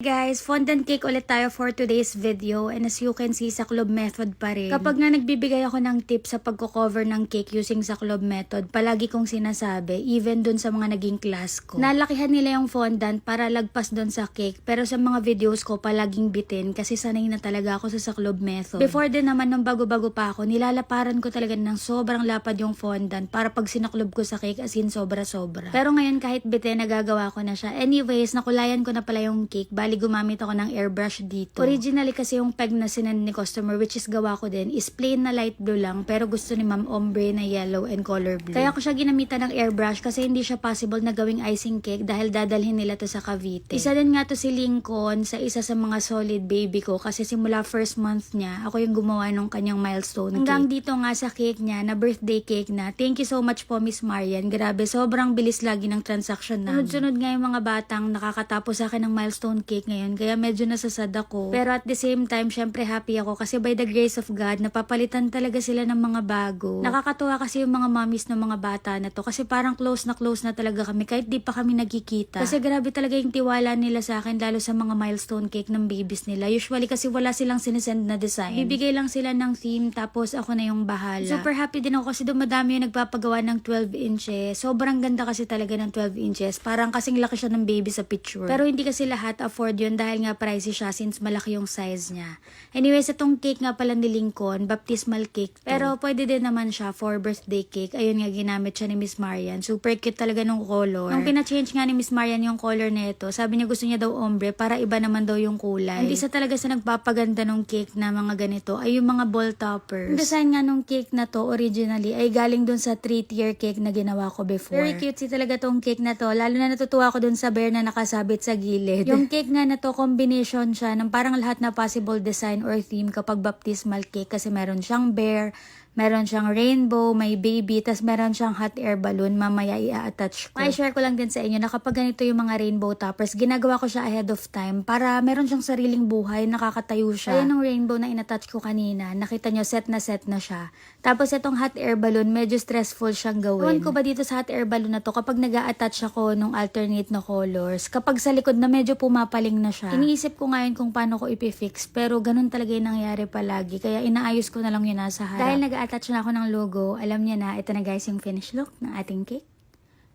Guys, fondant cake ulit tayo for today's video, and as you can see, sa club method pa rin. Kapag nga nagbibigay ako ng tips sa pagko-cover ng cake using sa club method, palagi kong sinasabi, even dun sa mga naging class ko, nalakihan nila yung fondant para lagpas dun sa cake, pero sa mga videos ko palaging bitin kasi sanay na talaga ako sa club method. Before din naman nung bago-bago pa ako, nilalaparan ko talaga ng sobrang lapad yung fondant para pag sinaklob ko sa cake, as in sobra-sobra. Pero ngayon kahit bitin, nagagawa ko na siya. Anyways, nakulayan ko na pala yung cake, gumamit ako ng airbrush dito. Originally kasi yung peg na sinend ni customer, which is gawa ko din, is plain na light blue lang, pero gusto ni ma'am ombre na yellow and color blue. Kaya ko siya ginamitan ng airbrush kasi hindi siya possible na gawing icing cake dahil dadalhin nila to sa Cavite. Isa din nga to si Lincoln sa isa sa mga solid baby ko kasi simula first month niya, ako yung gumawa ng kanyang milestone cake. Hanggang dito nga sa cake niya na birthday cake na. Thank you so much po Miss Marian. Grabe, sobrang bilis lagi ng transaction namin. Sunod-sunod nga yung mga batang nakakatapos sa akin ng milestone cake ngayon, kaya medyo nasasad ako. Pero at the same time, syempre happy ako kasi by the grace of God, napapalitan talaga sila ng mga bago. Nakakatuwa kasi yung mga mommies ng mga bata na to kasi parang close na talaga kami kahit di pa kami nagkikita. Kasi grabe talaga yung tiwala nila sa akin lalo sa mga milestone cake ng babies nila. Usually kasi wala silang sinesend na design. Bibigay lang sila ng theme tapos ako na yung bahala. Super happy din ako kasi dumadami yung nagpapagawa ng 12 inches. Sobrang ganda kasi talaga ng 12 inches. Parang kasing laki siya ng baby sa picture. Pero hindi kasi lahat afford yun dahil nga pricey siya since malaki yung size niya. Anyways, itong cake nga pala ni Lincoln, baptismal cake to. Pero pwede din naman siya for birthday cake. Ayun nga, ginamit siya ni Miss Marian. Super cute talaga nung color. Nung pina-change nga ni Miss Marian yung color nito, sabi niya gusto niya daw ombre para iba naman daw yung kulay. Hindi sa talaga sa nagpapaganda nung cake na mga ganito ay yung mga ball toppers. Yung design nga nung cake na to originally ay galing dun sa 3-tier cake na ginawa ko before. Very cute talaga tong cake na to. Lalo na natutuwa ko dun sa bear na nakasabit sa gilid. Yung cake nga na to, combination siya ng parang lahat na possible design or theme kapag baptismal cake kasi meron siyang bear, meron siyang rainbow, may baby, tas meron siyang hot air balloon, mamaya i-attach ko. I-share ko lang din sa inyo na kapag ganito yung mga rainbow toppers, ginagawa ko siya ahead of time para meron siyang sariling buhay, nakakatayo siya. Ayan yung rainbow na in-attach ko kanina, nakita nyo set na siya. Tapos itong hot air balloon, medyo stressful siyang gawin. Ewan ko ba dito sa hot air balloon na to, kapag nag-a-attach ako nung alternate na colors, kapag sa likod na medyo pumapaling na siya, iniisip ko ngayon kung paano ko ipifix, pero ganun talaga yung nangyari palagi, kaya inaayos ko na lang yun nasa harap. Dahil nag-attach na ako ng logo, alam niya na, ito na guys yung finished look ng ating cake.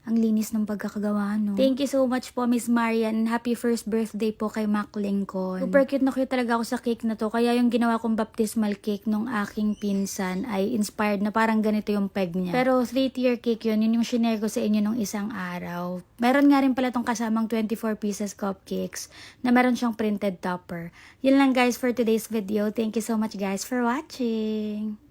Ang linis ng pagkakagawa, no? Thank you so much po, Miss Marian. Happy first birthday po kay Mac Lincoln. Super cute na cute talaga ako sa cake na to. Kaya yung ginawa kong baptismal cake nung aking pinsan ay inspired na parang ganito yung peg niya. Pero 3-tier cake yun yung shinare ko sa inyo nung isang araw. Meron nga rin pala tong kasamang 24 pieces cupcakes na meron siyang printed topper. Yun lang guys for today's video. Thank you so much guys for watching.